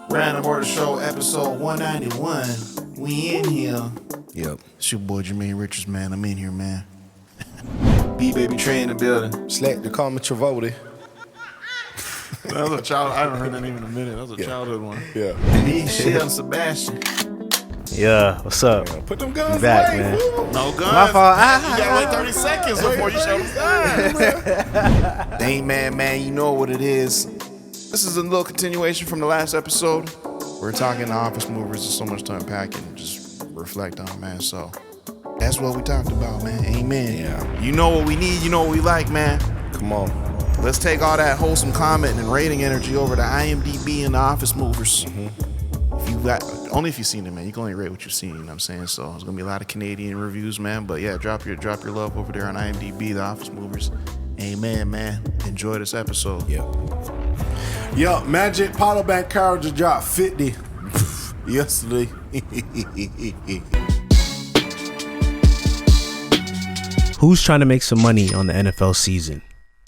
Random Order Show, episode 191. We in here. Yep. It's your boy Jermaine Richards, man. I'm in here, man. B-Baby Trey in the building. Slack to call me Travolta. That was a child. I haven't heard that name in a minute. That was a childhood one. Yeah. B, Shell, and Sebastian. Yeah, what's up? Put them guns back, away, man. fool. No guns. My fault. You got like 30 seconds before you show them guns. Dang, man, you know what it is. This is a little continuation from the last episode. We're talking office movers. There's so much to unpack and just reflect on, man. So that's what we talked about, man. Amen. Yeah. You know what we need. You know what we like, man. Come on. Let's take all that wholesome comment and rating energy over to IMDb and the Office Movers. If you got, only if you've seen it, man. You can only rate what you've seen. You know what I'm saying? So there's gonna be a lot of Canadian reviews, man. But yeah, drop your love over there on IMDb, the Office Movers. Amen, man. Enjoy this episode. Yeah. Yo, Magic Power Bank Carol just dropped 50 yesterday. Who's trying to make some money on the NFL season?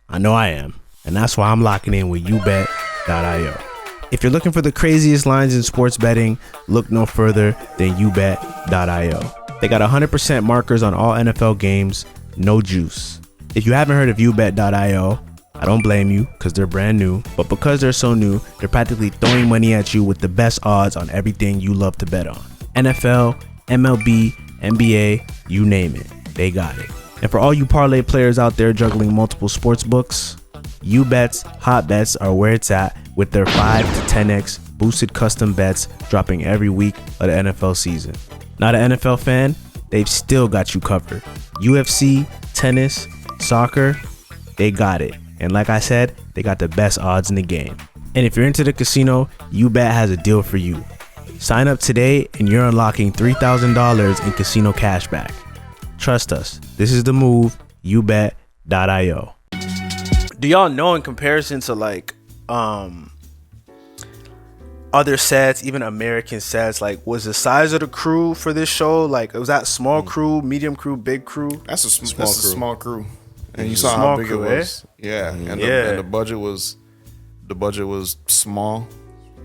I know I am, and that's why I'm locking in with YouBet.io. If you're looking for the craziest lines in sports betting, look no further than YouBet.io. They got 100% markers on all NFL games, no juice. If you haven't heard of YouBet.io, I don't blame you because they're brand new, but because they're so new, they're practically throwing money at you with the best odds on everything you love to bet on. NFL, MLB, NBA, you name it, they got it. And for all you parlay players out there juggling multiple sports books, YouBet's hot bets are where it's at with their 5 to 10x boosted custom bets dropping every week of the NFL season. Not an NFL fan? They've still got you covered. UFC, tennis, soccer, they got it. And like I said, they got the best odds in the game. And if you're into the casino, YouBet has a deal for you. Sign up today and you're unlocking $3,000 in casino cash back. Trust us, this is the move. YouBet.io. Do y'all know, in comparison to like other sets, even American sets, like was the size of the crew for this show, like was that small crew, medium crew, big crew? That's a Small crew. small crew. And you saw Small how big crew, it was. Yeah. And the budget was small.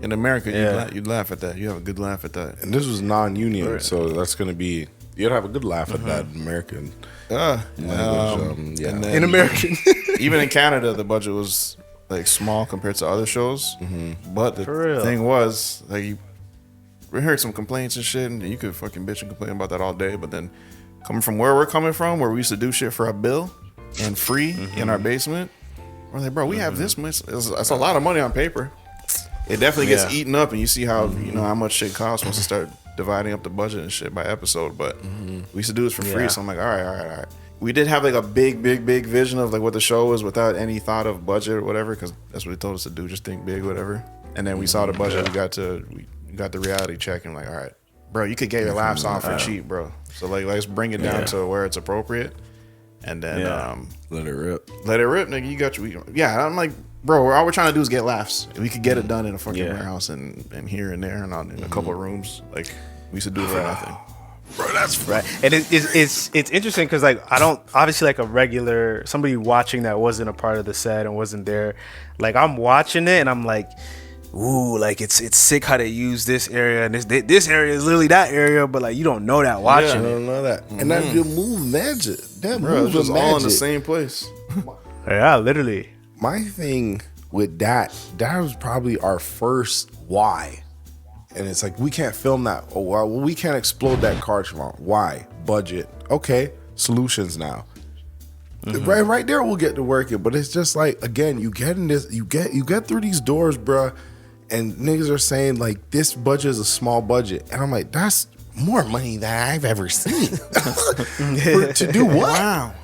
In America, you'd laugh at that. You have a good laugh at that. And this was non-union, so that's going to be, you'd have a good laugh at that American language. And then In American. even in Canada, the budget was like small compared to other shows. But the thing was, like, we heard some complaints and shit, and you could fucking bitch and complain about that all day. But then coming from where we're coming from, where we used to do shit for a bill and free in our basement, we're like, bro, we have this much. It's a lot of money on paper. It definitely gets eaten up, and you see how you know how much shit costs once you start dividing up the budget and shit by episode. But we used to do this for free, so I'm like, all right. We did have like a big vision of like what the show was without any thought of budget or whatever, because that's what they told us to do, just think big, whatever. And then we saw the budget, we got the reality check, and like, all right, bro, you could get your laughs off for cheap, bro. So like, let's bring it down to where it's appropriate, and then Let it rip. nigga. You got you. Yeah, I'm like, bro, all we're trying to do is get laughs. We could get it done in a fucking warehouse and here and there and in a couple of rooms. Like, we used to do it for nothing. Bro, that's Right. And it's interesting because like I don't, obviously, like a regular somebody watching that wasn't a part of the set and wasn't there, like I'm watching it and I'm like, ooh, like it's sick how they use this area, and this area is literally that area, but like you don't know that watching I it. don't know that. And that move magic. That Bro, move it's just magic. all in the same place. Yeah, literally. My thing with that was probably our first why. And it's like, we can't film that. Oh, well, we can't explode that car tomorrow. Why? Budget. Okay, solutions now. Right there, we'll get to work it. But it's just like, again, you get in this, you get through these doors, bruh, and niggas are saying like this budget is a small budget, and I'm like, that's more money than I've ever seen. To do what? Wow.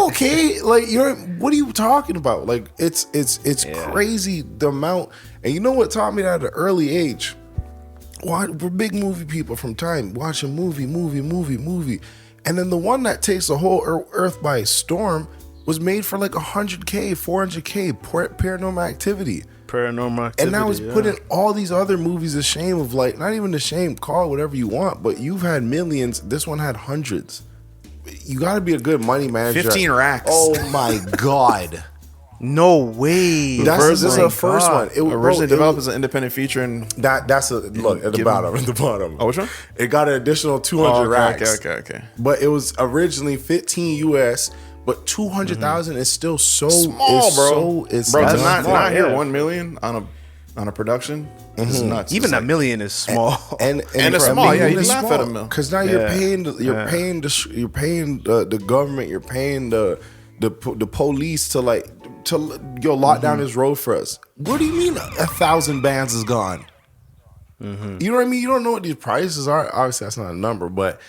Okay, like what are you talking about? Like it's crazy the amount. And you know what taught me that at an early age? We're big movie people from time, watching movie, and then the one that takes the whole earth by storm was made for like $100K, $400K, Paranormal Activity. And now it's putting all these other movies to shame of like, not even to shame, call it whatever you want, but you've had millions. This one had hundreds. You got to be a good money manager. 15 racks. Oh my God. No way. This is the first one. It originally developed as an independent feature, and that's a look at the bottom. At the bottom. Oh, which one? It got an additional 200 racks. Okay. But it was originally 15 US, but 200,000 is still so small, bro. It's bro, not not here 1 million on a production. Is nuts. Even it's $1 million is small. And it's small. Yeah, you laugh at a mill because now you're paying the government. You're paying the police to lock down this road for us. What do you mean 1,000 bands is gone? You know what I mean? You don't know what these prices are. Obviously, that's not a number, but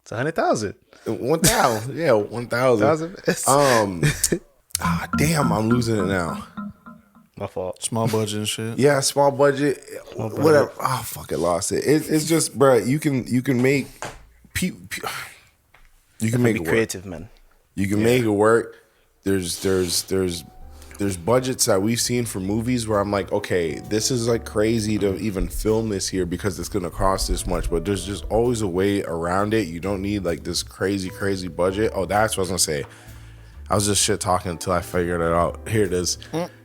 it's 100,000. 1,000. Yeah, 1,000. Damn, I'm losing it now. My fault. Small budget and shit. Yeah, small budget. Whatever. Oh, fuck it, lost it. It's just, bro. You can make you can make it work. Creative, man. You can make it work. There's budgets that we've seen for movies where I'm like, okay, this is like crazy to even film this here because it's gonna cost this much. But there's just always a way around it. You don't need like this crazy budget. Oh, that's what I was gonna say. I was just shit talking until I figured it out. Here it is.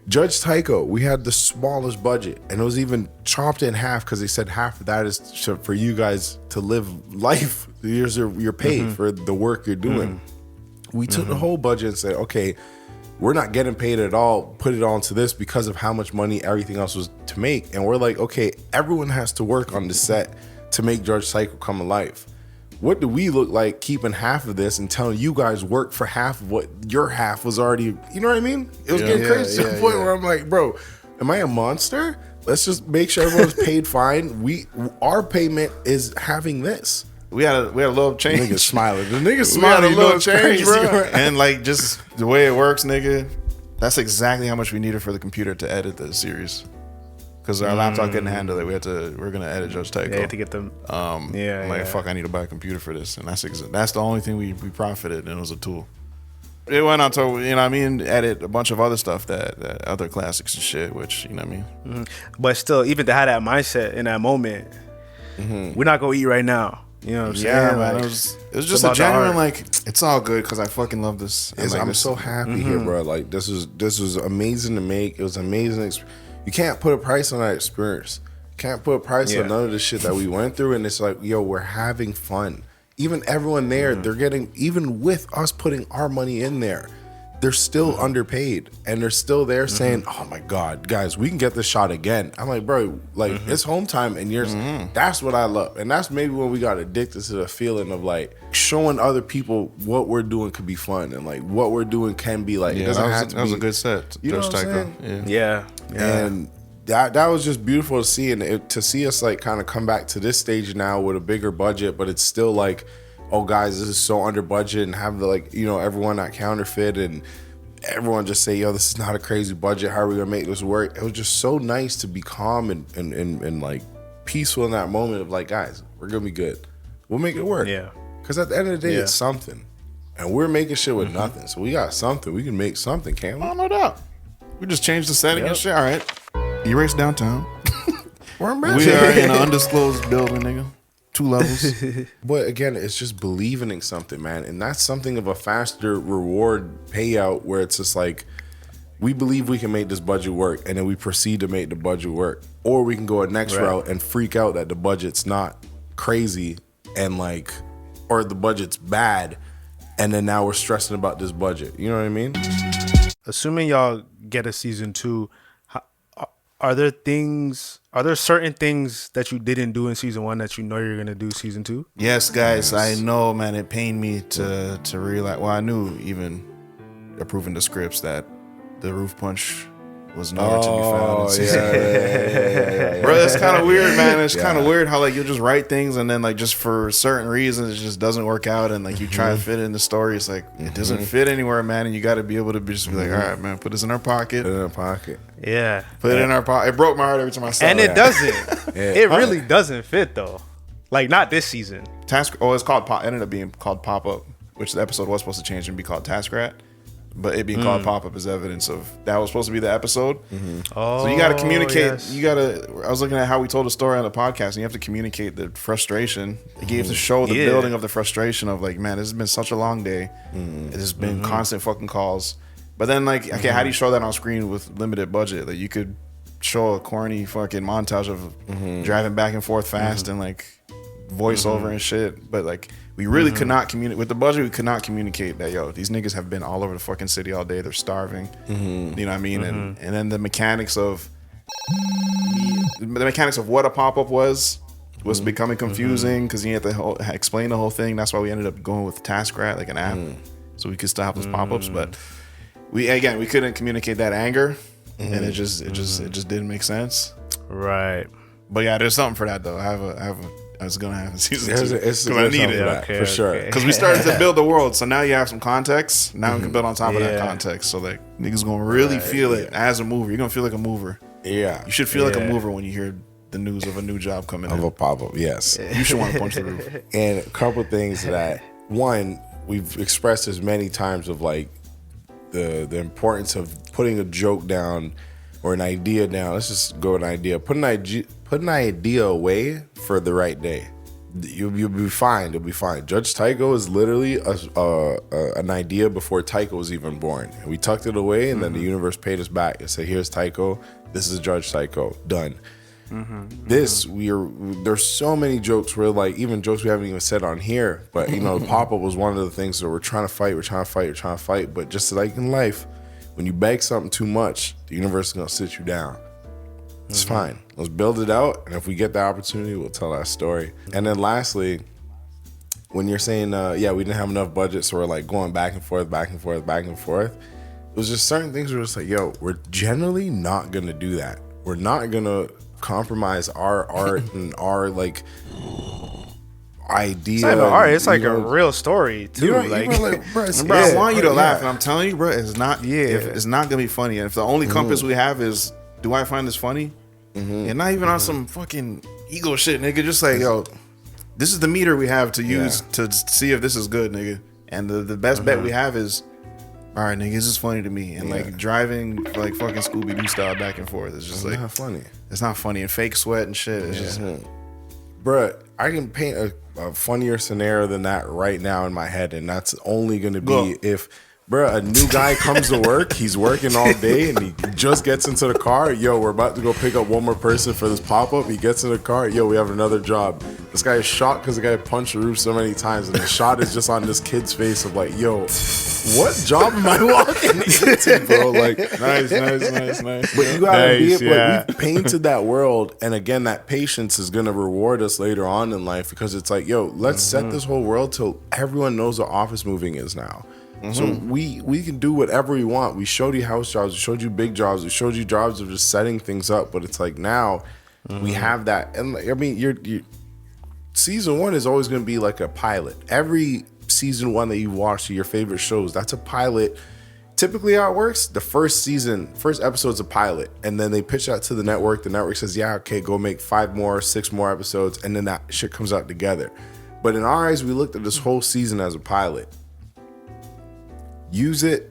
Judge Tycho, we had the smallest budget, and it was even chopped in half because they said half of that is for you guys to live life. You're paid for the work you're doing. We took the whole budget and said, okay, we're not getting paid at all. Put it all into this because of how much money everything else was to make. And we're like, okay, everyone has to work on the set to make Judge Tycho come alive. What do we look like keeping half of this and telling you guys work for half of what your half was already, you know what I mean? It was getting crazy to the point where I'm like, bro, am I a monster? Let's just make sure everyone's paid fine. Our payment is having this. We had a little change. Niggas smiling. The niggas smiling. We had a little change, bro. And like just the way it works, nigga, that's exactly how much we needed for the computer to edit the series. Because our laptop couldn't handle it. We're gonna edit Judge Tycho. Yeah, to get them. I'm like, fuck, I need to buy a computer for this, and that's the only thing we profited, and it was a tool. It went on to, you know what I mean, edit a bunch of other stuff that other classics and shit, which, you know what I mean. But still, even to have that mindset in that moment, we're not gonna eat right now. You know what I'm saying? Yeah, man. It was just a genuine like, it's all good because I fucking love this. I'm so happy here, bro. Like this was amazing to make. It was amazing. You can't put a price on that experience. You can't put a price on none of the shit that we went through. And it's like, yo, we're having fun. Even everyone there, they're getting, even with us putting our money in there, they're still underpaid. And they're still there saying, oh my God, guys, we can get this shot again. I'm like, bro, like it's home time and that's what I love. And that's maybe when we got addicted to the feeling of like showing other people what we're doing could be fun. And like what we're doing can be like, it doesn't have to be. That was a good set. You know what I'm saying? Yeah. And that was just beautiful to see, and to see us like kind of come back to this stage now with a bigger budget, but it's still like, oh guys, this is so under budget, and have the like, you know, everyone not counterfeit and everyone just say, yo, this is not a crazy budget. How are we gonna make this work? It was just so nice to be calm and like peaceful in that moment of like, guys, we're gonna be good. We'll make it work. Yeah. Because at the end of the day, it's something, and we're making shit with nothing. So we got something. We can make something, can't we? Oh, no doubt. We just changed the setting and shit. All right. Erase downtown. We are in an undisclosed building, nigga. 2 levels. But again, it's just believing in something, man. And that's something of a faster reward payout where it's just like, we believe we can make this budget work, and then we proceed to make the budget work. Or we can go a next route and freak out that the budget's not crazy and like, or the budget's bad, and then now we're stressing about this budget. You know what I mean? Assuming y'all get a season 2, are there certain things that you didn't do in season 1 that you know you're gonna do season 2? Yes, guys, I know, man. It pained me to realize. Well, I knew even approving the scripts that the roof punch was nowhere to be found in season 1. Yeah. Bro, that's kind of weird, man. It's kind of weird how like you'll just write things and then like just for certain reasons it just doesn't work out, and like you try to fit it in the story, it's like it doesn't fit anywhere, man. And you got to be able to just be like, all right, man, put this in our pocket. Put it in our pocket. Yeah. Put it in our pocket. It broke my heart every time I saw it. And it doesn't. It really doesn't fit though. Like not this season. It's called It ended up being called Pop Up, which the episode was supposed to change and be called Task Rat. But it being called Pop Up is evidence of that was supposed to be the episode. So you got to communicate. Yes. I was looking at how we told the story on the podcast, and you have to communicate the frustration. You have to show the building of the frustration of like, man, this has been such a long day. It has been constant fucking calls. But then like, okay, how do you show that on screen with limited budget? Like you could show a corny fucking montage of driving back and forth fast and like voiceover and shit. But like we really could not communicate with the budget. We could not communicate that these niggas have been all over the fucking city all day. They're starving. You know what I mean? And then the mechanics of what a pop-up was becoming confusing because you had to explain the whole thing. That's why we ended up going with TaskRat, like an app, so we could stop those pop-ups. But we couldn't communicate that anger, and it just didn't make sense. Right. But yeah, there's something for that though. I was gonna have a season 2 because I need it for sure. Because we started to build the world, so now you have some context. Now we can build on top of that context. So like niggas gonna really feel it as a mover. You're gonna feel like a mover. Yeah, you should feel like a mover when you hear the news of a new job coming in. Of a pop-up, yes. You should want to punch the roof. And a couple things that, one, we've expressed this many times of like the importance of putting a joke down or an idea down. Let's just go with an idea. Put an idea away for the right day. You'll be fine. You'll be fine. Judge Tycho is literally an idea before Tycho was even born. And we tucked it away, and then the universe paid us back and said, "Here's Tycho. This is Judge Tycho. Done." There's so many jokes where like even jokes we haven't even said on here, but the pop-up was one of the things that we're trying to fight. But just like in life, when you beg something too much, the universe is gonna sit you down. It's fine. Let's build it out, and if we get the opportunity, we'll tell that story. And then lastly, when you're saying, we didn't have enough budget, so we're like going back and forth, it was just certain things were just like, we're generally not gonna do that. We're not gonna compromise our art and our like idea. It's not even art. It's like a real story too. Bro, I want you to laugh, and I'm telling you, bro, it's not. It's not gonna be funny. And if the only compass we have is, do I find this funny? And not even on some fucking ego shit, nigga. Just like, this is the meter we have to use to see if this is good, nigga. And the best bet we have is, all right, nigga, this is funny to me. And like driving like fucking Scooby-Doo style back and forth. It's just like not funny. It's not funny. And fake sweat and shit. It's just, bruh, I can paint a funnier scenario than that right now in my head, and that's only gonna be if, bruh, a new guy comes to work, he's working all day, and he just gets into the car. We're about to go pick up one more person for this pop-up. He gets in the car. We have another job. This guy is shocked because the guy punched the roof so many times, and the shot is just on this kid's face of like, what job am I walking into, bro? Like, nice. But you gotta be it. Like, we've painted that world, and again, that patience is gonna reward us later on in life because it's like, let's set this whole world till everyone knows what office moving is now. So we can do whatever we want. We showed you house jobs, we showed you big jobs, we showed you jobs of just setting things up. But it's like now we have that, and I mean, you're season 1 is always going to be like a pilot. Every season 1 that you watch your favorite shows, that's a pilot. Typically, how it works: the first episode's a pilot, and then they pitch that to the network. The network says, "Yeah, okay, go make 5 more, 6 more episodes," and then that shit comes out together. But in our eyes, we looked at this whole season as a pilot. Use it,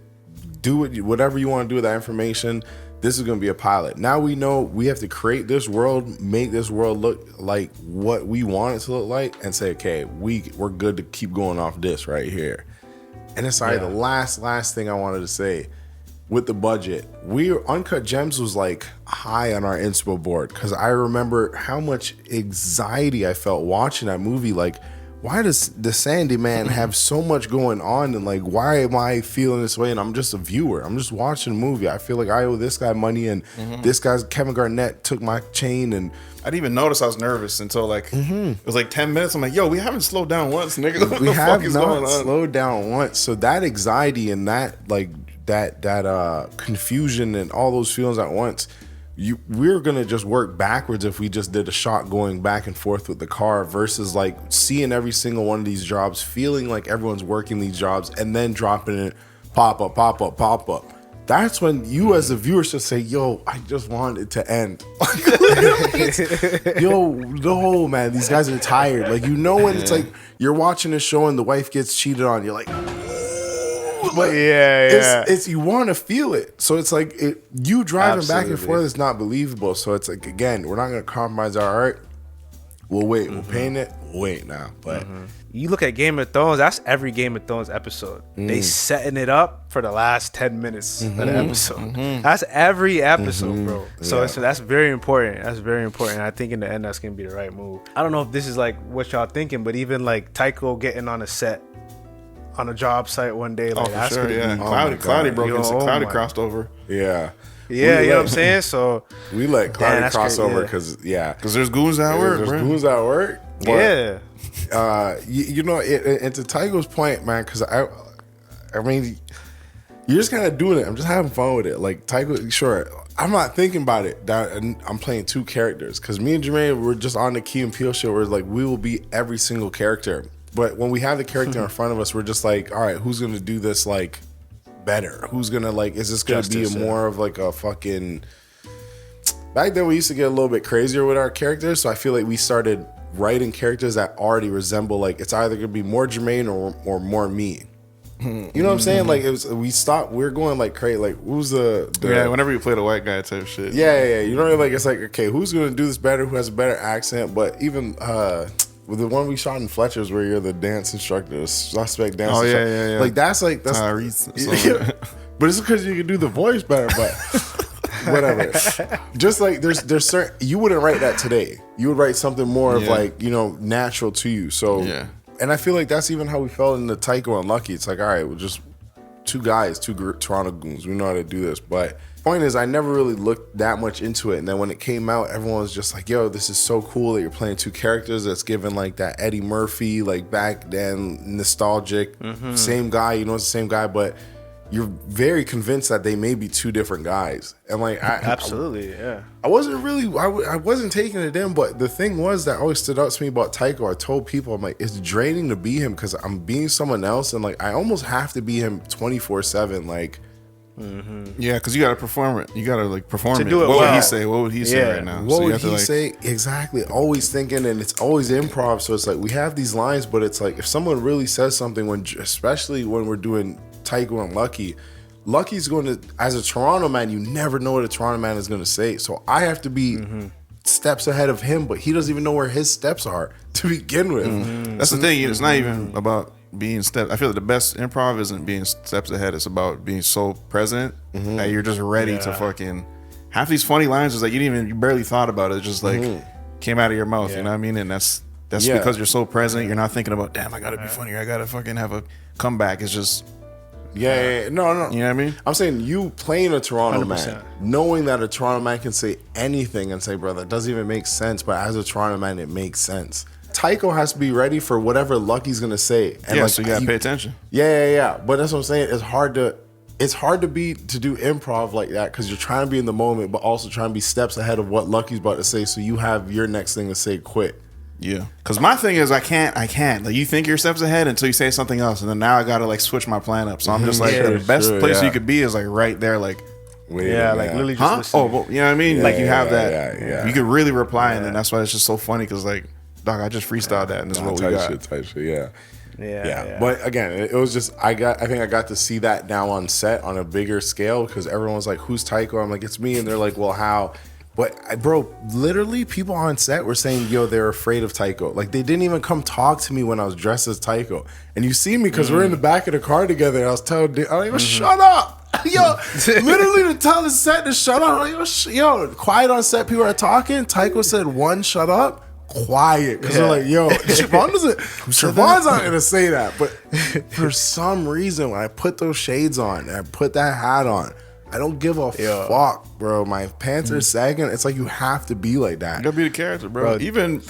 do it, whatever you want to do with that information. This is going to be a pilot. Now we know we have to create this world, make this world look like what we want it to look like, and say, okay, we're good to keep going off this right here. And it's the last thing I wanted to say with the budget. Uncut Gems was like high on our inspo board because I remember how much anxiety I felt watching that movie. Like, why does the Sandy Man have so much going on, and like, why am I feeling this way? And I'm just a viewer. I'm just watching a movie. I feel like I owe this guy money, and this guy's Kevin Garnett took my chain, and I didn't even notice I was nervous until like it was like 10 minutes. I'm like, we haven't slowed down once, nigga. What the fuck is going on? Slowed down once. So that anxiety and that like that confusion and all those feelings at once. We're gonna just work backwards if we just did a shot going back and forth with the car versus like seeing every single one of these jobs, feeling like everyone's working these jobs, and then dropping it pop up. That's when you as a viewer should say, I just want it to end. No, man, these guys are tired. Like, when it's like you're watching a show and the wife gets cheated on, you're like, but it's you want to feel it. So it's like you driving back and forth is not believable. So it's like, again, we're not going to compromise our art. We'll wait. We'll paint it. We'll wait now. But you look at Game of Thrones, that's every Game of Thrones episode. They setting it up for the last 10 minutes of the episode. That's every episode, bro. So that's very important. That's very important. I think in the end, that's going to be the right move. I don't know if this is like what y'all thinking, but even like Tycho getting on a set, on a job site one day, like that's sure, gonna be, Cloudy crossed over. Yeah. Yeah, you know what I'm saying? So we let Cloudy cross over because there's goons at work. There's goons at work. But, you know, and to Tycho's point, man, because I mean, you're just kind of doing it. I'm just having fun with it. Like Tycho, sure, I'm not thinking about it. I'm playing two characters because me and Jermaine were just on the Key and Peele show. Where it's like we will be every single character, but when we have the character in front of us, we're just like, all right, who's gonna do this like better? Who's gonna like? Is this gonna be more of like a fucking? Back then, we used to get a little bit crazier with our characters, so I feel like we started writing characters that already resemble like it's either gonna be more Jermaine or more me. You know what I'm saying? Like we're going like crazy. Like who's the whenever you play the white guy type shit. Yeah. You know, like it's like okay, who's gonna do this better? Who has a better accent? But even with the one we shot in Fletcher's where you're the dance instructor, suspect dance instructor. Yeah. Like that's Tyrese. But it's because you can do the voice better. But whatever. Just like there's certain, you wouldn't write that today. You would write something more of like, you know, natural to you. So and I feel like that's even how we felt in the Tycho and Lucky. It's like, all right, we're just two guys, two Toronto goons. We know how to do this. But point is, I never really looked that much into it. And then when it came out, everyone was just like, yo, this is so cool that you're playing two characters. That's given like that Eddie Murphy, like back then, nostalgic. Same guy, you know, it's the same guy, but you're very convinced that they may be two different guys. And like, I wasn't taking it in, but the thing was that always stood out to me about Tycho. I told people, I'm like, it's draining to be him because I'm being someone else. And like, I almost have to be him 24/7. Like, yeah, because you got to perform it. You got to like perform to it. Do it what well. would he say? What would he say right now? What would he say? Exactly. Always thinking, and it's always improv. So it's like we have these lines, but it's like if someone really says something, especially when we're doing Tycho and Lucky, Lucky's going to, as a Toronto man, you never know what a Toronto man is going to say. So I have to be steps ahead of him, but he doesn't even know where his steps are to begin with. That's the thing. It's not even about being steps. I feel like the best improv isn't being steps ahead. It's about being so present that you're just ready to fucking. Half these funny lines is like you barely thought about it. It just like came out of your mouth. You know what I mean? And that's because you're so present. You're not thinking about, damn, I gotta be funny. I gotta fucking have a comeback. It's just. No. You know what I mean? I'm saying you playing a Toronto 100%. Man, knowing that a Toronto man can say anything and say, bro, that doesn't even make sense. But as a Toronto man, it makes sense. Tycho has to be ready for whatever Lucky's gonna say. And like, so you gotta pay attention. Yeah. But that's what I'm saying. It's hard to do improv like that because you're trying to be in the moment, but also trying to be steps ahead of what Lucky's about to say, so you have your next thing to say quick. Yeah, because my thing is I can't. Like you think you're steps ahead until you say something else, and then now I gotta like switch my plan up. So I'm just like the best place you could be is like right there, like like literally just listen. Oh, well, you know what I mean? Like you have that. Yeah. You could really reply, and then that's why it's just so funny because like, dog, I just freestyled that, and this is what we got. Type shit, yeah. But again, it was just I think I got to see that now on set on a bigger scale because everyone's like, "Who's Tycho?" I'm like, "It's me," and they're like, "Well, how?" But bro, literally people on set were saying, yo, they're afraid of Tycho. Like they didn't even come talk to me when I was dressed as Tycho. And you see me because we're in the back of the car together. And I was telling Dick, I'm like, shut up. Yo, literally to tell the set to shut up. I'm like, yo, quiet on set. People are talking. Tycho said one, shut up. Quiet. Because they're like, yo, Siobhan's not going to say that. But for some reason, when I put those shades on and I put that hat on, I don't give a fuck, bro. My pants are sagging. It's like you have to be like that. You gotta be the character, bro. Even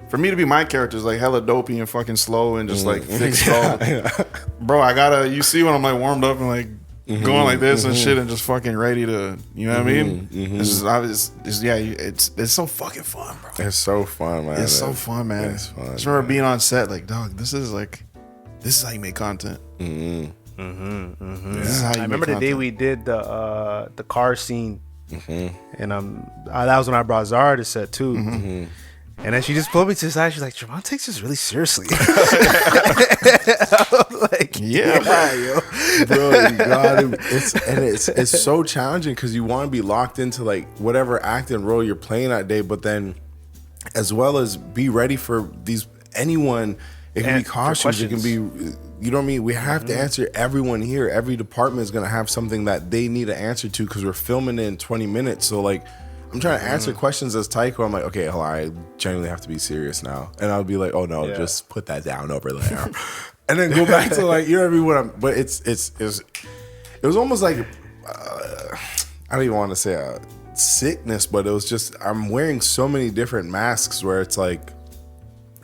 for me to be my character is like hella dopey and fucking slow and just like thick skull. Bro, you see when I'm like warmed up and like going like this and shit and just fucking ready to, you know what I mean? It's so fucking fun, bro. It's so fun, man. It's so fun, man. It's fun. I just remember being on set like, dog, this is how you make content. I remember the day we did the car scene, and that was when I brought Zara to set too. And then she just pulled me to the side. She's like, "Javon takes this really seriously." I was like, yeah, yo, bro, you got it. It's so challenging because you want to be locked into like whatever acting role you're playing that day, but then as well as be ready for anyone. It can be costumes. It can be, you know what I mean? We have to answer everyone here. Every department is going to have something that they need an answer to because we're filming it in 20 minutes. So, like, I'm trying to answer questions as Tycho. I'm like, okay, hold on, I genuinely have to be serious now. And I'll be like, oh, no, just put that down over there. And then go back to, like, you know what I mean? But it was almost like, I don't even want to say a sickness, but it was just, I'm wearing so many different masks where it's like,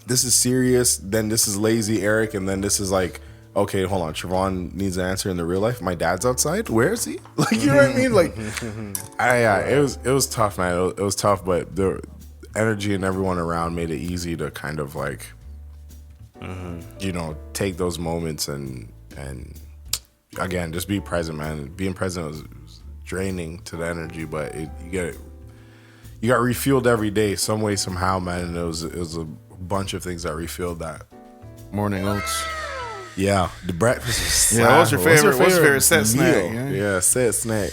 this is serious, then this is lazy Eric, and then this is like, okay, hold on, Trevon needs an answer in the real life. My dad's outside. Where is he? Like, you know what I mean? Like, it was tough, man. It was tough, but the energy and everyone around made it easy to kind of like, you know, take those moments and again, just be present, man. Being present was draining to the energy, but you got refueled every day, some way, somehow, man. And it was a bunch of things that refueled that. Morning oats. Yeah, the breakfast was what's your favorite set snack? Yeah, set snack.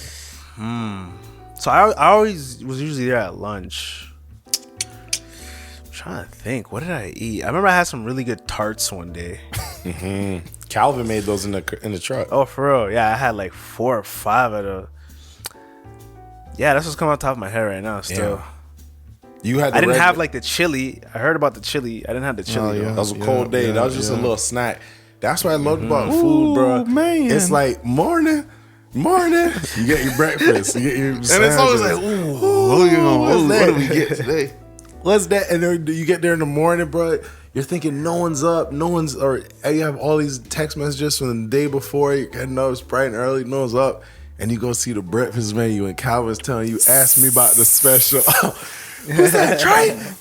So I always was usually there at lunch. I'm trying to think, what did I eat? I remember I had some really good tarts one day. Calvin made those in the truck. Oh, for real? Yeah, I had like 4 or 5 of the. Yeah, that's what's coming on top of my head right now. Still. Yeah. I didn't have like the chili. I heard about the chili. I didn't have the chili. That was a cold day. That was just a little snack. That's what I loved about food, bro. Man. It's like morning. You get your breakfast. You get your sandwiches. And it's always like, what do we get today? What's that? And then you get there in the morning, bro. You're thinking no one's up. Or you have all these text messages from the day before. You're getting up, it's bright and early. No one's up. And you go see the breakfast menu, and Calvin's telling you, ask me about the special. Who's that? Try it.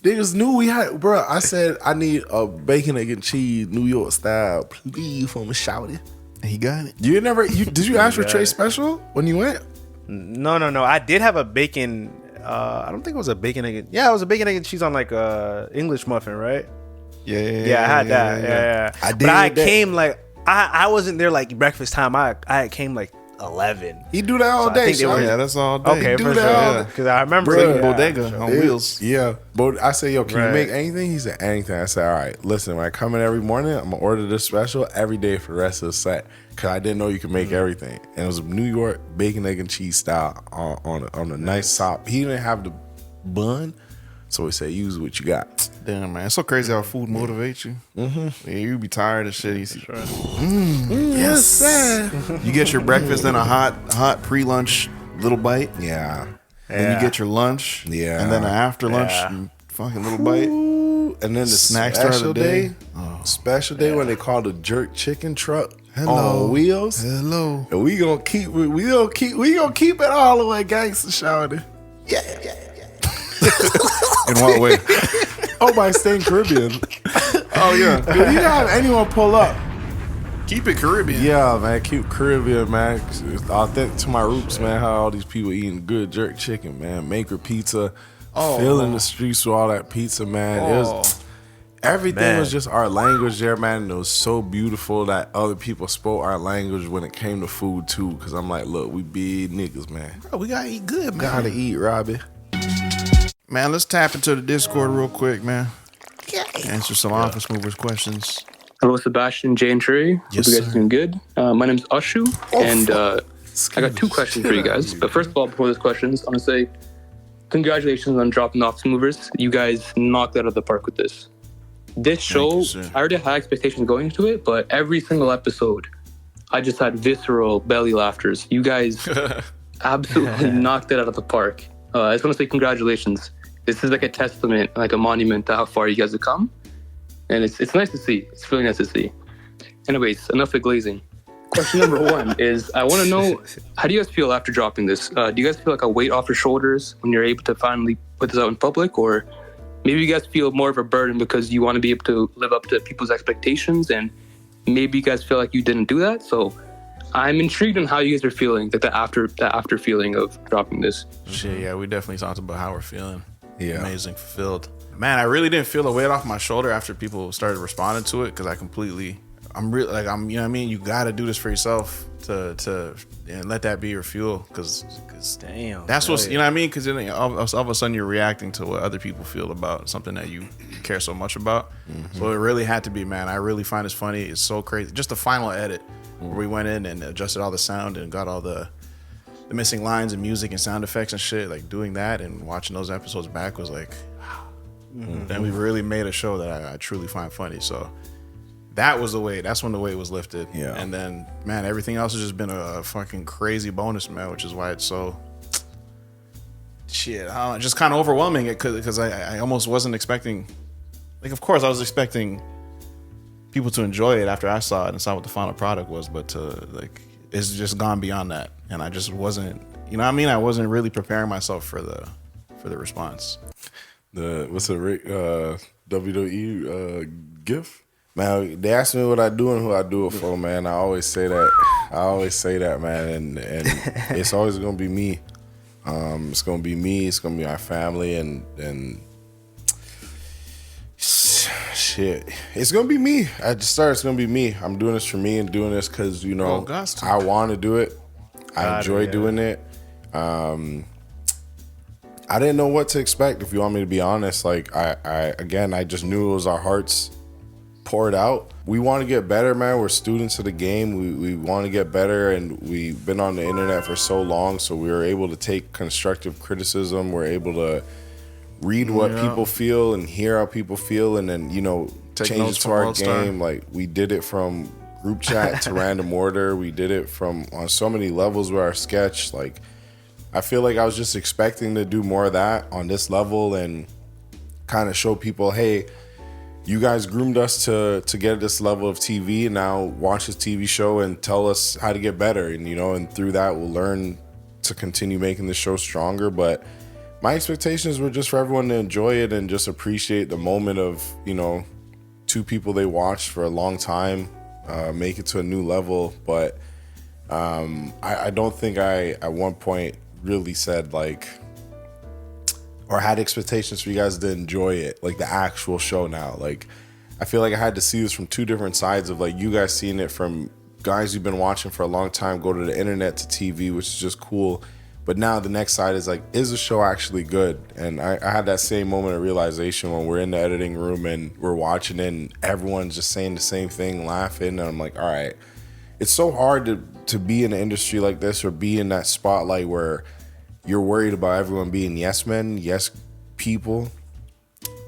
They just knew we had, bro. I said I need a bacon, egg, and cheese, New York style, please, from a shouty. He got it. Did you ask for Trey special when you went? No. I did have a bacon. I don't think it was a bacon, egg. Yeah, it was a bacon, egg, and cheese on like a English muffin, right? Yeah, I had that. Yeah. I did. But I came like I wasn't there like breakfast time. I came like 11. He do that all day. That's all day. Okay, for sure. Because I remember bodega on wheels. Yeah, but I said, yo, can you make anything? He said, anything. I said, all right, listen, when I come in every morning, I'm gonna order this special every day for the rest of the set because I didn't know you could make everything. And it was New York bacon, egg, and cheese style on a nice top. He didn't have the bun, so he said, use what you got. Damn, man, it's so crazy how food motivates you. Yeah, you be tired of shit. You see, yes, sir. You get your breakfast, then a hot pre-lunch little bite. Yeah. Then you get your lunch. Yeah. And then an after lunch fucking little bite. And then the snack start of the day. Special day when they call the jerk chicken truck. On wheels. Hello. And we gonna keep it all the way gangster, shawty. Yeah. In what way? Oh, by staying Caribbean. Oh yeah. Dude, you don't have anyone pull up. Keep it Caribbean. Yeah, man. Keep Caribbean, man. It's authentic to my roots, man. How all these people eating good jerk chicken, man. Maker pizza. Filling the streets with all that pizza, man. Everything was just our language there, man. And it was so beautiful that other people spoke our language when it came to food too. Cause I'm like, look, we big niggas, man. Bro, we gotta eat good, man. Gotta eat, Robbie. Man, let's tap into the Discord real quick, man. Answer some Office Movers questions. Hello, Sebastian, Jay, and Trey. Yes, Hope you guys are doing good. My name's Ushu, and I got 2 questions for you guys. But first of all, before those questions, I want to say congratulations on dropping Office Movers. You guys knocked it out of the park with this. This show, I already had expectations going into it, but every single episode, I just had visceral belly laughters. You guys absolutely knocked it out of the park. I just want to say congratulations. This is like a testament, like a monument to how far you guys have come. And it's nice to see. It's really nice to see. Anyways, enough of glazing. Question number 1 is, I want to know, how do you guys feel after dropping this? Do you guys feel like a weight off your shoulders when you're able to finally put this out in public? Or maybe you guys feel more of a burden because you want to be able to live up to people's expectations, and maybe you guys feel like you didn't do that? So I'm intrigued on how you guys are feeling, like the after feeling of dropping this. Shit, yeah, we definitely talked about how we're feeling. Yeah. Amazing, fulfilled. Man, I really didn't feel the weight off my shoulder after people started responding to it because I completely I'm really like I'm you know what I mean. You got to do this for yourself to and let that be your fuel because damn, that's what's you know what I mean. Because all of a sudden you're reacting to what other people feel about something that you care so much about. So it really had to be, man. I really find this funny. It's so crazy. Just the final edit where we went in and adjusted all the sound and got all the missing lines and music and sound effects and shit. Like doing that and watching those episodes back was like, wow. Then we really made a show that I truly find funny. So that was the weight. That's when the weight was lifted. Yeah. And then, man, everything else has just been a fucking crazy bonus, man, which is why it's so shit. I don't know, just kind of overwhelming it because I almost wasn't expecting. Like, of course, I was expecting people to enjoy it after I saw it and saw what the final product was, but to like, it's just gone beyond that, and I just wasn't. You know what I mean? I wasn't really preparing myself for the response. What's the WWE GIF? Man, they ask me what I do and who I do it for, man. I always say that, man, and it's always gonna be me. It's gonna be me. It's gonna be our family, and shit. It's gonna be me. At the start, it's gonna be me. I'm doing this for me and doing this because I want to do it. I enjoy doing it. I didn't know what to expect, if you want me to be honest. Like I just knew it was our hearts poured out. We want to get better, man. We're students of the game. We want to get better, and we've been on the internet for so long, so we were able to take constructive criticism. We're able to read what people feel and hear how people feel, and then take change it to our game. Like we did it from group chat to random order. We did it from on so many levels with our sketch. Like I feel like I was just expecting to do more of that on this level and kind of show people, hey, you guys groomed us to get this level of TV, and now watch this TV show and tell us how to get better. And and through that we'll learn to continue making the show stronger. But my expectations were just for everyone to enjoy it and just appreciate the moment of, two people they watched for a long time make it to a new level. But I don't think I at one point really said like, or had expectations for you guys to enjoy it, like the actual show now. Like, I feel like I had to see this from two different sides of like you guys seeing it from guys who've been watching for a long time, go to the internet to TV, which is just cool. But now the next side is like, is the show actually good? And I had that same moment of realization when we're in the editing room and we're watching it and everyone's just saying the same thing, laughing. And I'm like, all right, it's so hard to be in an industry like this or be in that spotlight where you're worried about everyone being yes men, yes people,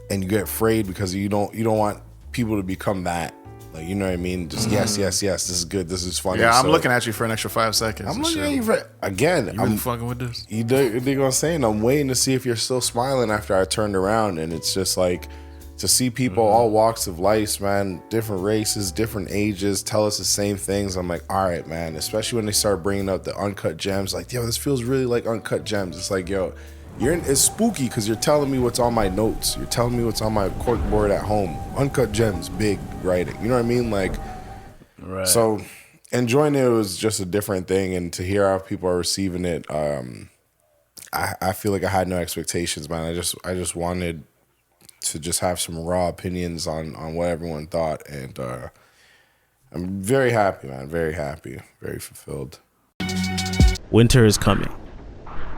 and you get afraid because you don't want people to become that. Like, you know what I mean? Just yes, this is good, this is funny. Yeah, I'm looking at you for an extra 5 seconds. I'm looking at you for again. You really fucking with this? You dig what I'm saying? I'm waiting to see if you're still smiling after I turned around, and it's just like to see people all walks of life, man, different races, different ages, tell us the same things. I'm like, all right, man. Especially when they start bringing up the uncut gems, like, yo, this feels really like uncut gems. It's like, yo, it's spooky because you're telling me what's on my notes. You're telling me what's on my corkboard at home. Uncut gems, big writing. You know what I mean? Like, right. So enjoying it was just a different thing, and to hear how people are receiving it, I feel like I had no expectations, man. I just wanted to just have some raw opinions on what everyone thought, and I'm very happy, man. Very happy, very fulfilled. Winter is coming.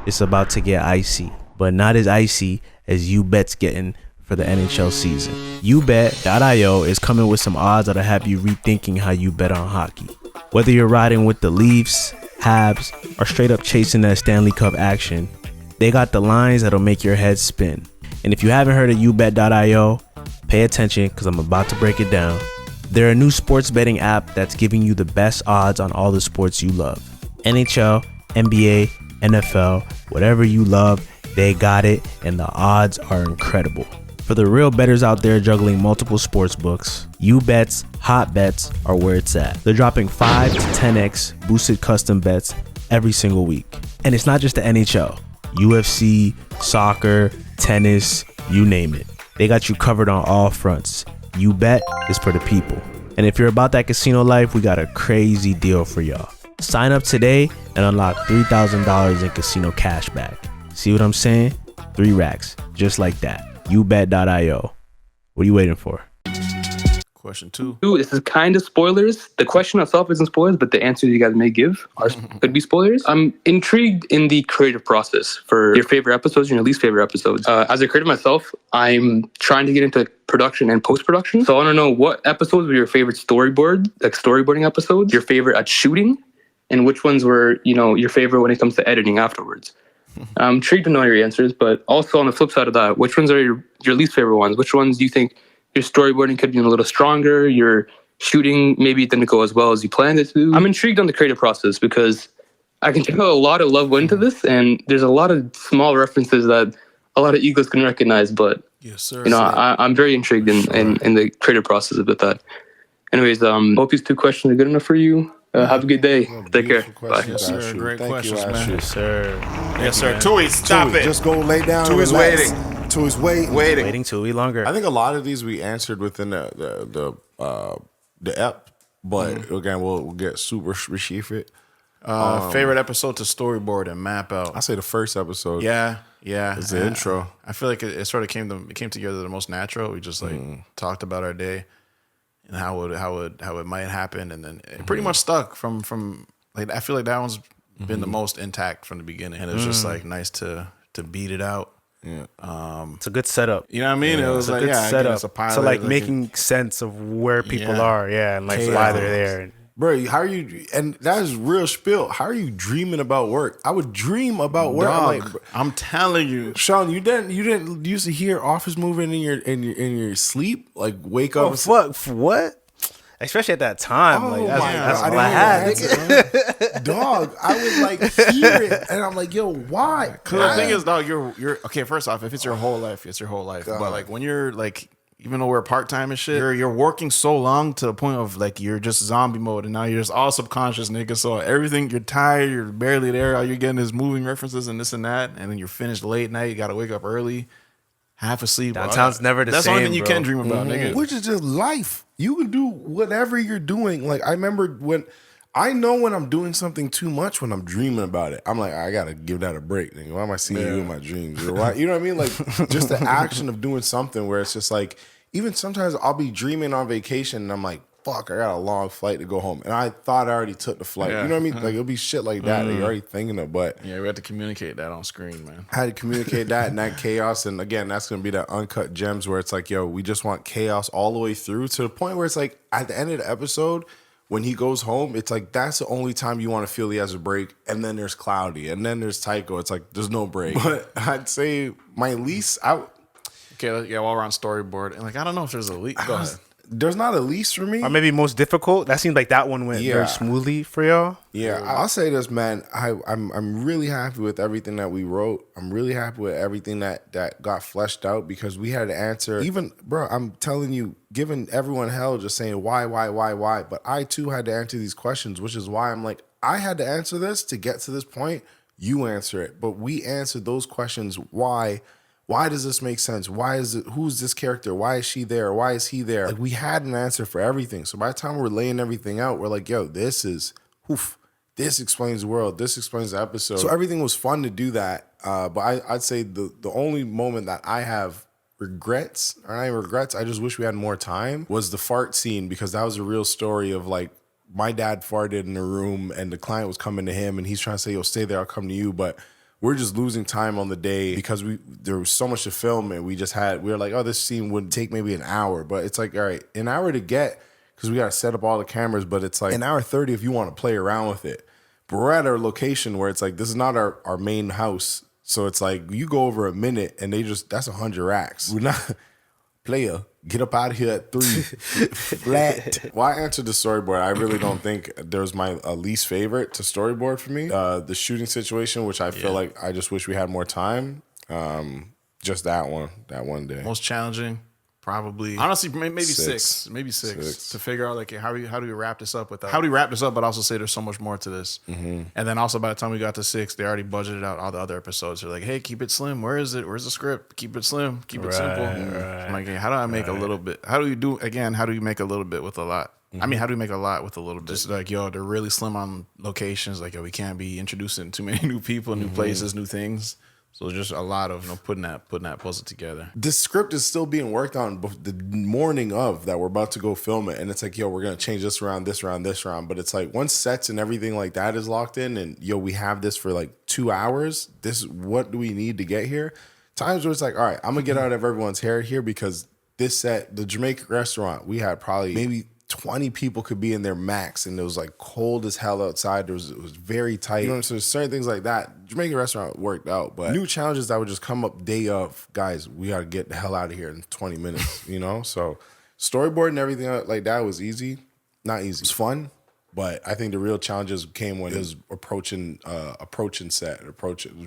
It's about to get icy, but not as icy as YouBet's getting for the NHL season. YouBet.io is coming with some odds that'll have you rethinking how you bet on hockey. Whether you're riding with the Leafs, Habs, or straight up chasing that Stanley Cup action, they got the lines that'll make your head spin. And if you haven't heard of YouBet.io, pay attention because I'm about to break it down. They're a new sports betting app that's giving you the best odds on all the sports you love. NHL, NBA, NFL, whatever you love, they got it, and the odds are incredible. For the real bettors out there juggling multiple sports books, YouBet's hot bets are where it's at. They're dropping 5 to 10x boosted custom bets every single week. And it's not just the NHL, UFC, soccer, tennis, you name it. They got you covered on all fronts. YouBet is for the people. And if you're about that casino life, we got a crazy deal for y'all. Sign up today and unlock $3,000 in casino cash back. See what I'm saying? 3 racks, just like that. YouBet.io. What are you waiting for? Question 2. This is kind of spoilers. The question itself isn't spoilers, but the answers you guys may give could be spoilers. I'm intrigued in the creative process for your favorite episodes and your least favorite episodes. As a creator myself, I'm trying to get into production and post-production. So I want to know what episodes were your favorite storyboarding episodes, your favorite at shooting, and which ones were, your favorite when it comes to editing afterwards. I'm intrigued to know your answers, but also on the flip side of that, which ones are your least favorite ones? Which ones do you think your storyboarding could be a little stronger? Your shooting maybe didn't go as well as you planned it to. I'm intrigued on the creative process because I can tell a lot of love went into this, and there's a lot of small references that a lot of egos can recognize. But yes, sir. I'm very intrigued in the creative process of that. Anyways, hope these 2 questions are good enough for you. Have a good day. Take care. Bye. Yes, sir. Great Thank questions, you, man. Yes, sir. Yes, sir. Tui, stop it. Just go lay down. Tui's relax. waiting. Tui's waiting. Waiting Tui longer. I think a lot of these we answered within the ep, but again, we'll get super it. Favorite episode to storyboard and map out. I say the first episode. Yeah. It's the intro. I feel like it sort of came together the most natural. We just talked about our day and how it might happen, and then it pretty much stuck from like I feel like that one's been the most intact from the beginning, and it was just like nice to beat it out. Yeah, it's a good setup. You know what I mean? Yeah. It was it's a like good setup it's a pilot, to like making sense of where people are, and like why they're there. Bro, how are you? And that is real spill. How are you dreaming about work? I would dream about work. Dog, I'm telling you, Sean, you didn't used to hear office moving in your sleep, like wake up. Oh fuck, what? Especially at that time, like that's all I had. Dog, I would like hear it, and I'm like, yo, why? Because the thing is, dog, you're okay. First off, if it's your whole life, it's your whole life. But like when you're like, even though we're part time and shit, you're working so long to the point of like you're just zombie mode, and now you're just all subconscious, nigga. So everything, you're tired, you're barely there. All you're getting is moving references and this and that, and then you're finished late night. You got to wake up early, half asleep. Downtown's never the same. That's the only thing you can dream about, nigga. Which is just life. You can do whatever you're doing. Like I remember when I'm doing something too much when I'm dreaming about it. I'm like, I gotta give that a break. Nigga. Why am I seeing you in my dreams? You know what I mean? Like just the action of doing something where it's just like, even sometimes I'll be dreaming on vacation and I'm like, fuck, I got a long flight to go home. And I thought I already took the flight. You know what I mean? Like it'll be shit like that that you're already thinking of. But yeah, we had to communicate that on screen, man. I had to communicate that and that chaos. And again, that's gonna be that uncut gems where it's like, yo, we just want chaos all the way through to the point where it's like at the end of the episode, when he goes home, it's like that's the only time you want to feel he has a break. And then there's Cloudy, and then there's Tycho. It's like there's no break. But I'd say my least out. Okay, yeah, while we're on storyboard, and like I don't know if there's a leak. Go ahead. There's not a least for me. Or maybe most difficult. That seems like that one went very smoothly for y'all. Yeah, I'll say this, man. I'm really happy with everything that we wrote. I'm really happy with everything that got fleshed out because we had to answer. Even, bro, I'm telling you, giving everyone hell just saying why. But I too had to answer these questions, which is why I'm like, I had to answer this to get to this point. You answer it. But we answered those questions. Why? Why does this make sense? Why is it? Who's this character? Why is she there? Why is he there? Like we had an answer for everything. So by the time we're laying everything out, we're like, yo, this explains the world. This explains the episode. So everything was fun to do that. But I'd say the only moment that I have regrets, or not even regrets, I just wish we had more time, was the fart scene, because that was a real story of like, my dad farted in the room and the client was coming to him and he's trying to say, yo, stay there, I'll come to you. But we're just losing time on the day because there was so much to film and we were like, oh, this scene would take maybe an hour. But it's like, all right, an hour to get, because we got to set up all the cameras, but it's like an hour 30 if you want to play around with it. But we're at our location where it's like, this is not our main house. So it's like, you go over a minute and that's 100 racks. We're not, player, get up out of here at 3, flat. Well, I answered the storyboard. I really don't think there was my least favorite to storyboard for me. The shooting situation, which I feel like I just wish we had more time. Just that one day. Most challenging, probably. Honestly, maybe six. Maybe Six. to figure out like how do we wrap this up without? How do we wrap this up, but also say there's so much more to this? Mm-hmm. And then also by the time we got to 6, they already budgeted out all the other episodes. They're like, hey, keep it slim. Where is it? Where's the script? Keep it slim. Keep it simple. I'm like, hey, how do I make a little bit? How do you make a little bit with a lot? Mm-hmm. I mean, how do we make a lot with a little bit? Just like, yo, they're really slim on locations. Like, yo, we can't be introducing too many new people, new places, new things. So just a lot of putting that puzzle together. The script is still being worked on the morning of that we're about to go film it, and it's like, yo, we're gonna change this around, this around, this around. But it's like once sets and everything like that is locked in, and yo, we have this for like 2 hours. This what do we need to get here? Times where it's like, all right, I'm gonna get out of everyone's hair here because this set, the Jamaican restaurant, we had probably maybe 20 people could be in there max, and it was like cold as hell outside. It was very tight. You know, so there's certain things like that. Jamaican restaurant worked out, but new challenges that would just come up day of, guys, we got to get the hell out of here in 20 minutes, you know? So storyboard and everything like that was easy. Not easy. It was fun, but I think the real challenges came when it was approaching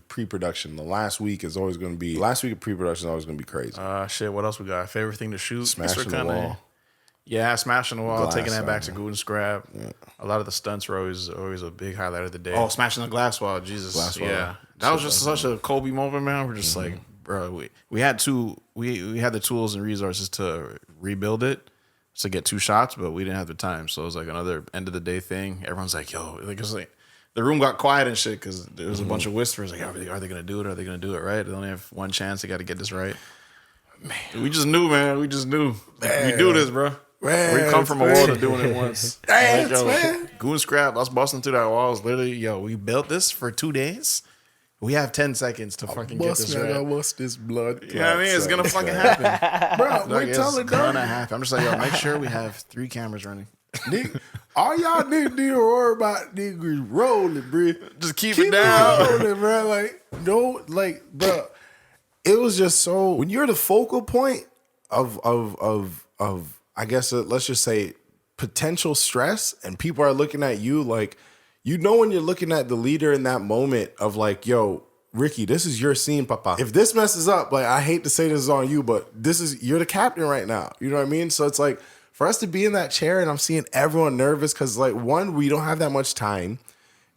pre-production. The last week of pre-production is always going to be crazy. Shit, what else we got? Favorite thing to shoot? Smashing the wall. Yeah, smashing the wall, Glass taking that back to wall. Goon and Scrap. Yeah. A lot of the stunts were always a big highlight of the day. Oh, smashing the glass wall, Jesus. Glass wall. Yeah. That was just such a Kobe moment, man. We're just like, bro, we had the tools and resources to rebuild it, to get 2 shots, but we didn't have the time. So it was like another end of the day thing. Everyone's like, yo, like it's like the room got quiet and shit because there was a bunch of whispers like, are they gonna do it? Are they gonna do it right? They only have one chance. They got to get this right. Man, we just knew, man. We just knew. Man. We do this, bro. Man, we come from a world of doing it once. Dance, like, man. Goon Scrap, us busting through that wall is literally, yo, we built this for 2 days. We have 10 seconds to fucking get this right. I bust this blood. You know what I mean? It's going to fucking happen. Bro, we're telling it's going to happen. I'm just like, yo, make sure we have 3 cameras running. All y'all niggas need to worry about niggas rolling, bro. Just keep it down. Rolling, bro. Like, no, like, bro. It was just so, when you're the focal point of I guess let's just say potential stress, and people are looking at you like, you know, when you're looking at the leader in that moment of like, yo, Ricky, this is your scene, papa. If this messes up, like, I hate to say this is on you, but you're the captain right now. You know what I mean? So it's like, for us to be in that chair and I'm seeing everyone nervous because, like, one, we don't have that much time.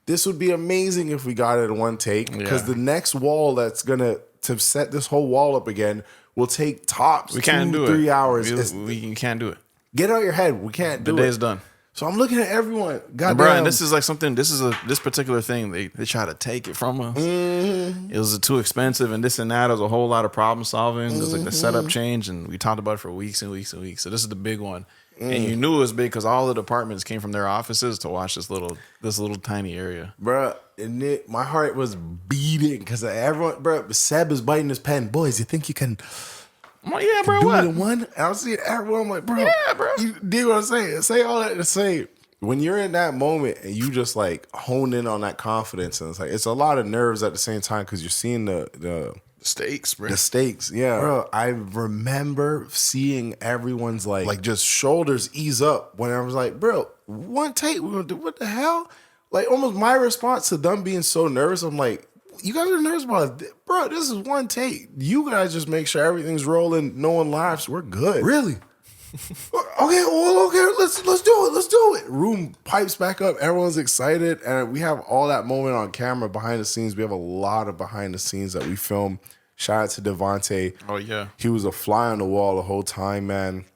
This would be amazing if we got it in one take, because the next wall that's to set this whole wall up again will take tops 2-3 hours. We can't do it. Get it out of your head. We can't do it. The day's done. So I'm looking at everyone. Goddamn. Bro, and this is like something. This particular thing. They try to take it from us. Mm-hmm. It was too expensive, and this and that. There was a whole lot of problem solving. There's like the setup change, and we talked about it for weeks and weeks and weeks. So this is the big one, and you knew it was big because all the departments came from their offices to watch this little tiny area. Bro, and my heart was beating because everyone. Bro, Seb is biting his pen. Boys, you think you can? I'm like, yeah, bro, do what? it in one? And I'm seeing everyone. I'm like, bro, yeah, bro. You dig what I'm saying? Say all that to say, when you're in that moment and you just like hone in on that confidence, and it's like, it's a lot of nerves at the same time because you're seeing the stakes, bro. The stakes, yeah. Bro, I remember seeing everyone's like just shoulders ease up when I was like, bro, one take, we're gonna do what the hell? Like, almost my response to them being so nervous, I'm like, you guys are nervous about it. Bro, this is one take. You guys just make sure everything's rolling, no one laughs, we're good. Really? Okay, let's do it. Room pipes back up, everyone's excited, and we have all that moment on camera behind the scenes. We have a lot of behind the scenes that we film. Shout out to Devontae. Oh yeah. He was a fly on the wall the whole time, man.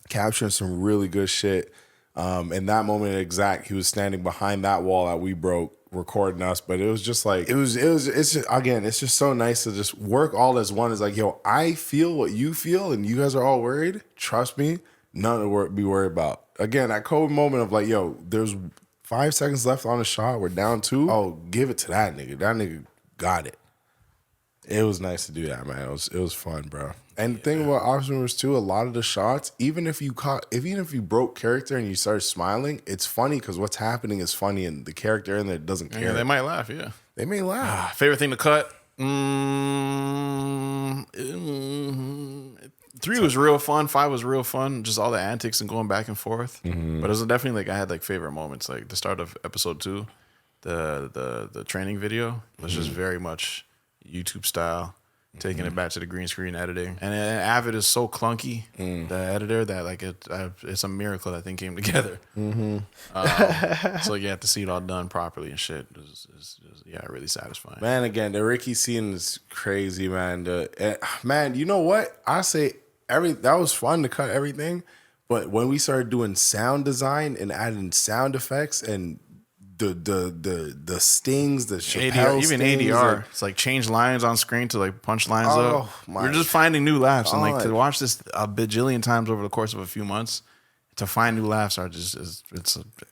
Capturing some really good shit. In that moment exact, he was standing behind that wall that we broke, recording us. But it was just like, it's just so nice to just work all as one. It's like, yo, I feel what you feel and you guys are all worried. Trust me, nothing to be worried about. Again, that cold moment of like, yo, there's 5 seconds left on the shot. We're down 2. Oh, give it to that nigga. That nigga got it. It was nice to do that, man. It was fun, bro. And the thing about Option Numbers too, a lot of the shots, even if you broke character and you start smiling, it's funny because what's happening is funny, and the character in there doesn't care. Yeah, they might laugh. Yeah, they may laugh. Favorite thing to cut? 3 was real fun. 5 was real fun. Just all the antics and going back and forth. Mm-hmm. But it was definitely like I had like favorite moments, like the start of episode 2, the training video was just very much YouTube style. Taking it back to the green screen editing, and Avid is so clunky, the editor, that like it's a miracle that thing came together. Mm-hmm. So you have to see it all done properly and shit. It was really satisfying. Man, again, the Ricky scene is crazy, man. Man, you know what? I say that was fun to cut everything, but when we started doing sound design and adding sound effects and the stings, the Chappelle ADR, even stings, ADR. like, It's like change lines on screen to like punch lines up. Oh, my We're just finding new laughs, and like God. to watch this a bajillion times over the course of a few months, to find new laughs are just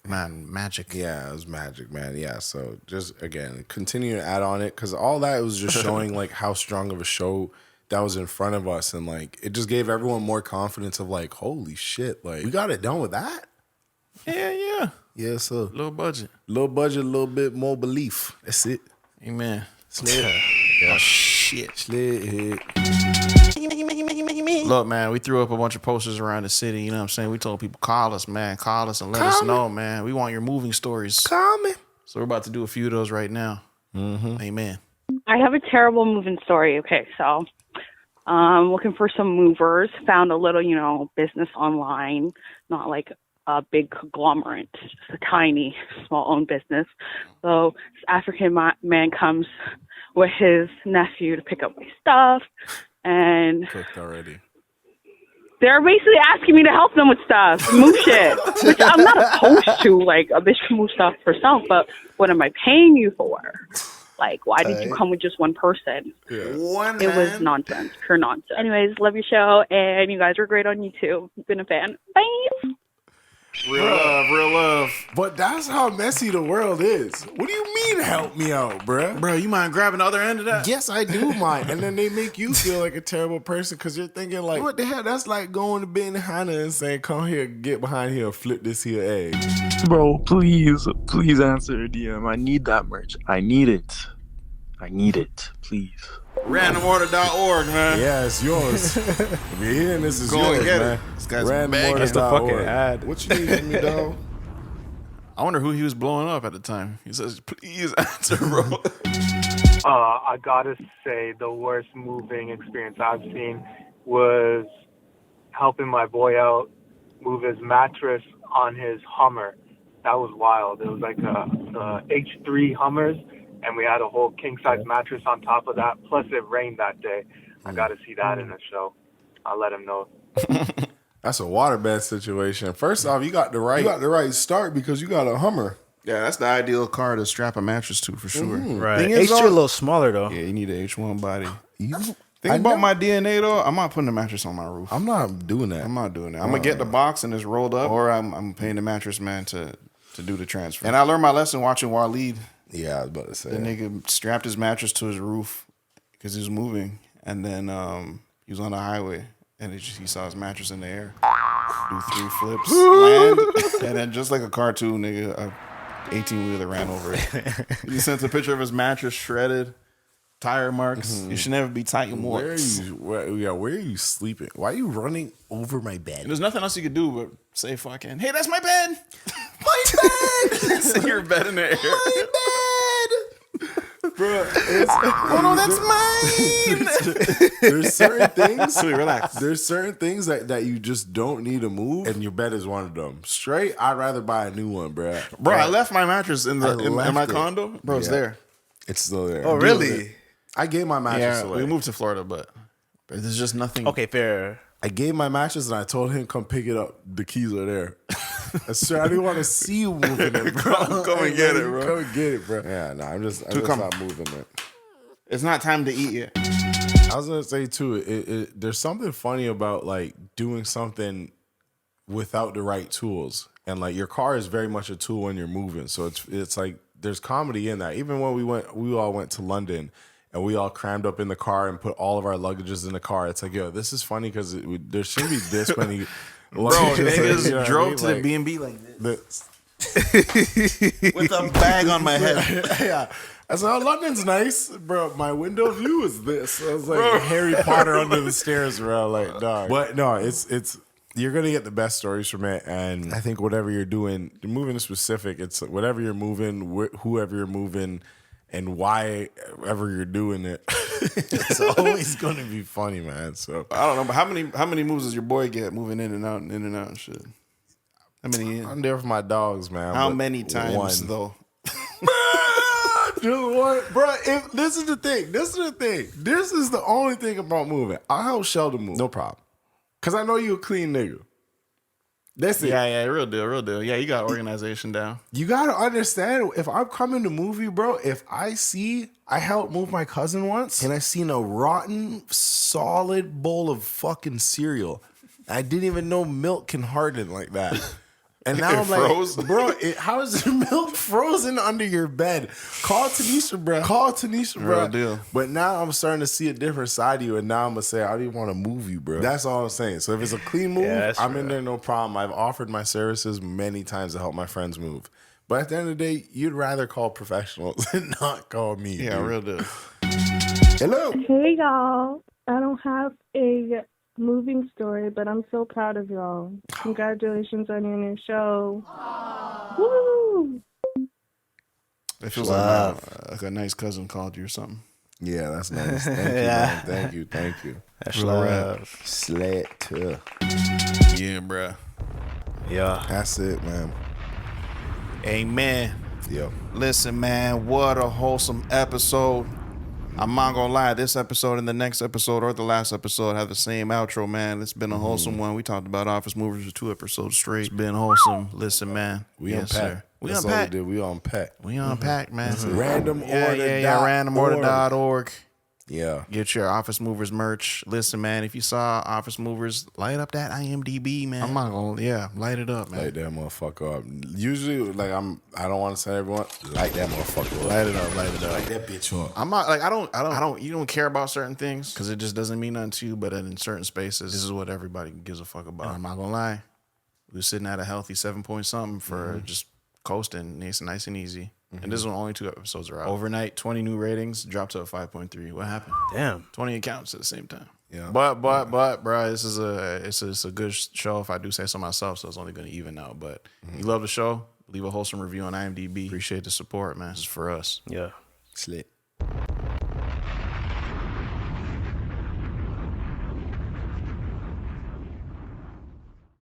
magic. yeah, it was magic, man. Yeah, so just again, continue to add on it because all that was just showing like how strong of a show that was in front of us, and like it just gave everyone more confidence of like, holy shit, like we got it done with that. Yeah. Yeah, so Low budget. low budget, a little bit more belief. That's it. Amen. Slid. Oh shit. Slid hit. Look, man, we threw up a bunch of posters around the city. You know what I'm saying? We told people, call us, man. Call us and let us know, man. We want your moving stories. Coming. So we're about to do a few of those right now. Mm-hmm. Amen. I have a terrible moving story. Okay, so looking for some movers, found a little, business online, not like a big conglomerate, just a tiny, small-owned business. So this African man comes with his nephew to pick up my stuff, and Cooked already. they're basically asking me to help them with stuff, move shit, which I'm not opposed to. Like, a bitch can move stuff herself, but what am I paying you for? Like, why did you come with just one person? One It was nonsense, pure nonsense. Anyways, love your show, and you guys are great on YouTube. Been a fan. Bye. Real love. But that's how messy the world is. What do you mean help me out, bruh? Bro, you mind grabbing the other end of that? Yes, I do mind. And then they make you feel like a terrible person because you're thinking like, what the hell? That's like going to Benihana and saying, come here, get behind here and flip this here egg. Bro, please answer a DM. I need that merch. I need it. Please. Randomorder.org, man. Yeah, it's yours. If you're hearing this, it's Go yours, and get man. it. This guy's Randomorder.org. begging. That's the fucking ad. What you need from me, dog? I wonder who he was blowing up at the time. He says, please answer, bro. I gotta say the worst moving experience I've seen was helping my boy out move his mattress on his Hummer. That was wild. It was like a H3 Hummers, and we had a whole king-size mattress on top of that. Plus, it rained that day. I gotta see that in the show. I'll let him know. That's a waterbed situation. First off, you got the right start because you got a Hummer. Yeah, that's the ideal car to strap a mattress to for sure. Right. Thing is, H2 a though- little smaller though. Yeah, you need an H1 body. I Think about know. my DNA though. I'm not putting a mattress on my roof. I'm not doing that. I'm not doing that. I'm gonna get the box and it's rolled up, or I'm paying the mattress man to do the transfer. And I learned my lesson watching Waleed. Yeah, I was about to say. The nigga strapped his mattress to his roof because he was moving, and then he was on the highway, and he saw his mattress in the air, do 3 flips, land, and then just like a cartoon, nigga, a 18-wheeler ran over it. He sent a picture of his mattress shredded, tire marks. You should never be tight more. Where are you sleeping? Why are you running over my bed? There's nothing else you could do but say fucking, hey, that's my bed. My bed. Say your bed in the air. My bed. Bro, Oh no, that's mine. there's certain things. Sweet, relax. There's certain things that you just don't need to move, and your bed is one of them. Straight, I'd rather buy a new one, bro. Bro, I left my mattress in left my it. condo. Bro, it's Yeah. there. It's still there. Oh, really? I gave my mattress Yeah, away. we moved to Florida, but there's just nothing. Okay, fair. I gave my mattress and I told him come pick it up. The keys are there. I swear I didn't want to see you moving it, bro. Come and get it, bro. Come and get it, bro. Yeah, no, I'm just not moving it. It's not time to eat yet. I was gonna say too, there's something funny about like doing something without the right tools, and like your car is very much a tool when you're moving. So it's like there's comedy in that. Even when we all went to London, and we all crammed up in the car and put all of our luggages in the car. It's like, yo, this is funny because there shouldn't be this many. Bro, luggages, niggas you know what I drove mean? to Like, the B&B like this. the- With a bag on my head. yeah. I said, oh, London's nice, bro. My window view is this. I was like Harry Potter under the stairs, bro. Like, dog. But no, it's you're gonna get the best stories from it, and I think whatever you're doing, you're moving specific. It's whatever you're moving, whoever you're moving, and why ever you're doing it. It's always gonna be funny, man. So I don't know, but how many moves does your boy get moving in and out and shit? How many in? I'm there for my dogs, man. How but many times one. though? Just one, bro. If this is the thing. This is the only thing about moving. I'll help Sheldon move, no problem. Cause I know you a clean nigga. Listen, Yeah, real deal. Yeah, you got organization down. you gotta understand, if I'm coming to movie, bro, if I helped move my cousin once and I seen a rotten, solid bowl of fucking cereal. I didn't even know milk can harden like that. And now I'm froze? like, bro, how is the milk frozen under your bed? Call Tanisha, bro. Real deal. But now I'm starting to see a different side of you, and now I'm gonna say I didn't want to move you, bro. That's all I'm saying. So if it's a clean move, I'm in there, no problem. I've offered my services many times to help my friends move. But at the end of the day, you'd rather call professionals and not call me. Yeah, dude. real deal. Hello. Hey y'all, I don't have a moving story, but I'm so proud of y'all. Congratulations on your new show. Woo! It feels like a nice cousin called you or something. Yeah, that's nice. Thank you, man. Thank you. That's Real love. Slat. Yeah, bruh. Yeah. That's it, man. Amen. Yo. Listen, man, what a wholesome episode. I'm not gonna lie, this episode and the next episode or the last episode have the same outro, man. It's been a wholesome one. We talked about Office Movers for 2 episodes straight. It's been wholesome. Listen, man. We Yes, unpack. sir. We That's unpack. all we did. We unpack. We unpack, man. Randomorder.org. Randomorder.org. Yeah. Get your Office Movers merch. Listen, man, if you saw Office Movers, light up that IMDb, man. I'm not gonna, light it up, man. Light that motherfucker up. Usually, like I don't want to say everyone, light that motherfucker up. Light it up. Light that bitch up. I'm not like I don't. You don't care about certain things because it just doesn't mean nothing to you. But in certain spaces, this is what everybody gives a fuck about. And I'm not gonna lie, we were sitting at a healthy 7 point something for just coasting, nice and easy. And this is when only 2 episodes are out. Overnight, 20 new ratings, dropped to a 5.3. What happened? Damn. 20 accounts at the same time. Yeah. But, bro, this is a good show. If I do say so myself, so it's only going to even out. But you love the show, leave a wholesome review on IMDb. Appreciate the support, man. This is for us. Yeah. Slit.